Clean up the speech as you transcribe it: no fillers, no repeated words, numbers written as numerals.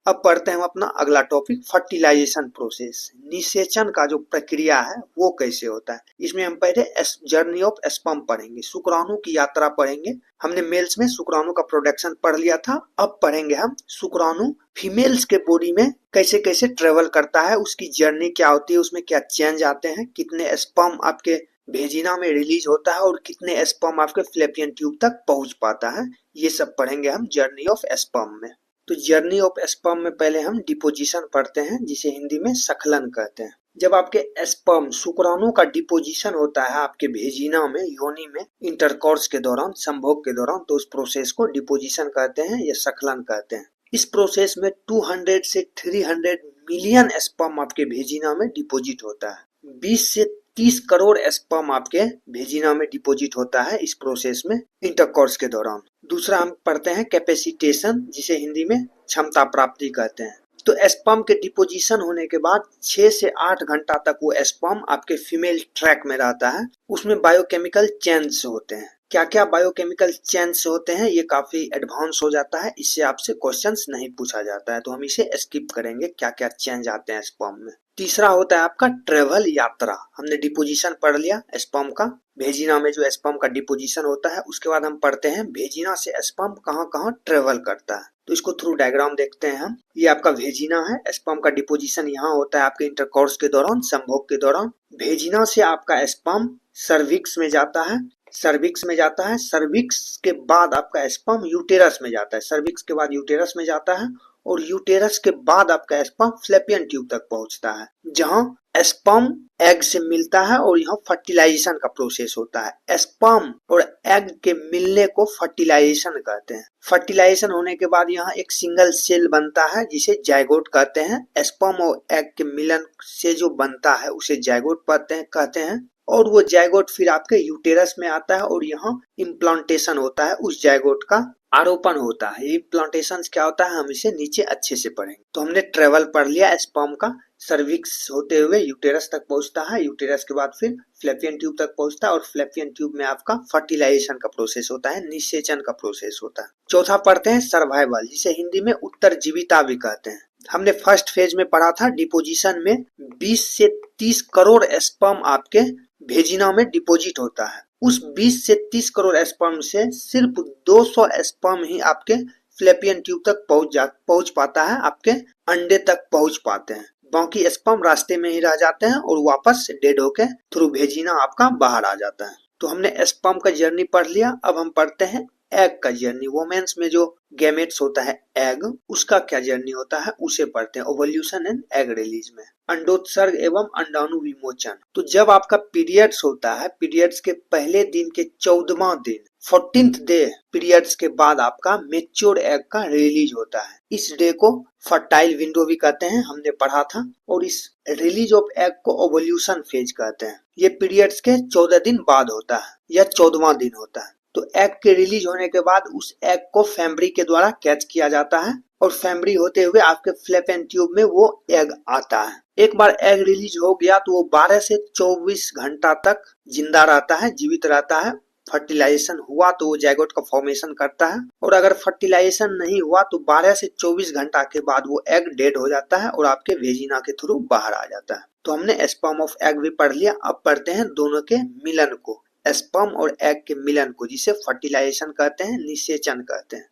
अब पढ़ते हैं हम अपना अगला टॉपिक फर्टिलाइजेशन प्रोसेस। निषेचन का जो प्रक्रिया है वो कैसे होता है। इसमें हम पहले जर्नी ऑफ स्पर्म पढ़ेंगे, शुक्राणु की यात्रा पढ़ेंगे। हमने मेल्स में शुक्राणु का प्रोडक्शन पढ़ लिया था। अब पढ़ेंगे हम शुक्राणु फीमेल्स के बॉडी में कैसे कैसे ट्रेवल करता है, उसकी जर्नी क्या होती है, उसमें क्या चेंज आते हैं, कितने स्पर्म आपके भेजिना में रिलीज होता है और कितने स्पर्म आपके फ्लैपियन ट्यूब तक पहुंच पाता है। ये सब पढ़ेंगे हम जर्नी ऑफ स्पर्म में। तो जर्नी ऑफ स्पर्म में पहले हम डिपोजिशन पढ़ते हैं, जिसे हिंदी में स्खलन कहते हैं। जब आपके स्पर्म शुक्राणु का डिपोजिशन होता है आपके भेजिना में, योनि में, इंटरकोर्स के दौरान, संभोग के दौरान, तो उस प्रोसेस को डिपोजिशन कहते हैं या स्खलन कहते हैं। इस प्रोसेस में 200 से 300 मिलियन स्पर्म आपके भेजिना में डिपोजिट होता है। 20 से 30 करोड़ स्पर्म आपके भेजिना में डिपोजिट होता है इस प्रोसेस में, इंटरकोर्स के दौरान। दूसरा हम पढ़ते हैं कैपेसिटेशन, जिसे हिंदी में क्षमता प्राप्ति कहते हैं। तो स्पर्म के डिपोजिशन होने के बाद 6 से 8 घंटा तक वो स्पर्म आपके फीमेल ट्रैक में रहता है। उसमें बायोकेमिकल चेंज होते हैं। क्या क्या बायोकेमिकल चेंज होते हैं ये काफी एडवांस हो जाता है, इससे आपसे क्वेश्चंस नहीं पूछा जाता है, तो हम इसे स्किप करेंगे क्या क्या चेंज आते हैं स्पर्म में। तीसरा होता है आपका ट्रेवल यात्रा। हमने डिपोजिशन पढ़ लिया स्पर्म का, भेजिना में जो स्पर्म का डिपोजिशन होता है। उसके बाद हम पढ़ते हैं भेजिना से स्पर्म कहाँ कहाँ ट्रेवल करता है। तो इसको थ्रू डायग्राम देखते हैं हम। ये आपका भेजिना है, स्पर्म का डिपोजिशन यहाँ होता है आपके इंटरकोर्स के दौरान, संभोग के दौरान। भेजिना से आपका स्पर्म सर्विक्स में जाता है, सर्विक्स में जाता है। सर्विक्स के बाद आपका स्पर्म यूटेरस में जाता है, सर्विक्स के बाद यूटेरस में जाता है, और यूटेरस के बाद आपका स्पर्म फ्लैपियन ट्यूब तक पहुंचता है, जहां स्पर्म एग से मिलता है और यहाँ फर्टिलाइजेशन का प्रोसेस होता है। स्पर्म और एग के मिलने को फर्टिलाइजेशन कहते हैं। फर्टिलाइजेशन होने के बाद यहाँ एक सिंगल सेल बनता है जिसे जायगोट कहते हैं। स्पर्म और एग के मिलन से जो बनता है उसे जायगोट कहते हैं। और वो जायगोट फिर आपके यूटेरस में आता है और यहाँ इम्प्लांटेशन होता है, उस जायगोट का आरोपण होता है। इम्प्लांटेशन क्या होता है हम इसे नीचे अच्छे से पढ़ेंगे। तो हमने ट्रेवल पढ़ लिया स्पर्म का, सर्विक्स होते हुए यूटेरस तक पहुंचता है, यूटेरस के बाद फिर फ्लैपियन ट्यूब तक पहुंचता है, और फ्लैपियन ट्यूब में आपका फर्टिलाइजेशन का प्रोसेस होता है, निषेचन का प्रोसेस होता है। चौथा पढ़ते हैं सर्वाइवल, जिसे हिंदी में उत्तरजीविता भी कहते हैं। हमने फर्स्ट फेज में पढ़ा था डिपोजिशन में 20 से 30 करोड़ स्पर्म आपके भेजिना में डिपोजिट होता है। उस 20 से 30 करोड़ स्पर्म से सिर्फ 200 स्पर्म ही आपके फ्लैपियन ट्यूब तक पहुंच पाता है, आपके अंडे तक पहुंच पाते हैं। बाकी स्पर्म रास्ते में ही रह जाते हैं और वापस डेड होके थ्रू भेजिना आपका बाहर आ जाता है। तो हमने स्पर्म का जर्नी पढ़ लिया। अब हम पढ़ते हैं एग का जर्नी। वोमेन्स में जो गैमेट्स होता है एग, उसका क्या जर्नी होता है उसे पढ़ते हैं। ओवल्यूशन एंड एग रिलीज में अंडोत्सर्ग एवं अंडाणु विमोचन। तो जब आपका पीरियड्स होता है, पीरियड्स के पहले दिन के 14वां दिन, 14th डे पीरियड्स के बाद आपका मेच्योर एग का रिलीज होता है। इस डे को फर्टाइल विंडो भी कहते हैं, हमने पढ़ा था। और इस रिलीज ऑफ एग को ओवल्यूशन फेज कहते हैं। ये पीरियड्स के 14 दिन बाद होता है या 14वां दिन होता है। तो एग के रिलीज होने के बाद उस एग को फैम्ब्री के द्वारा कैच किया जाता है, और फैम्ब्री होते हुए आपके फ्लैपियन ट्यूब में वो एग आता है। एक बार एग रिलीज हो गया तो वो 12 से 24 घंटा तक जिंदा रहता है, जीवित रहता है। फर्टिलाइजेशन हुआ तो वो जायगोट का फॉर्मेशन करता है, और अगर फर्टिलाइजेशन नहीं हुआ तो 12 से 24 घंटा के बाद वो एग डेड हो जाता है और आपके वेजिना के थ्रू बाहर आ जाता है। तो हमने स्पर्म ऑफ एग भी पढ़ लिया। अब पढ़ते हैं दोनों के मिलन को, स्पर्म और एग के मिलन को, जिसे फर्टिलाइजेशन कहते हैं, निषेचन कहते हैं।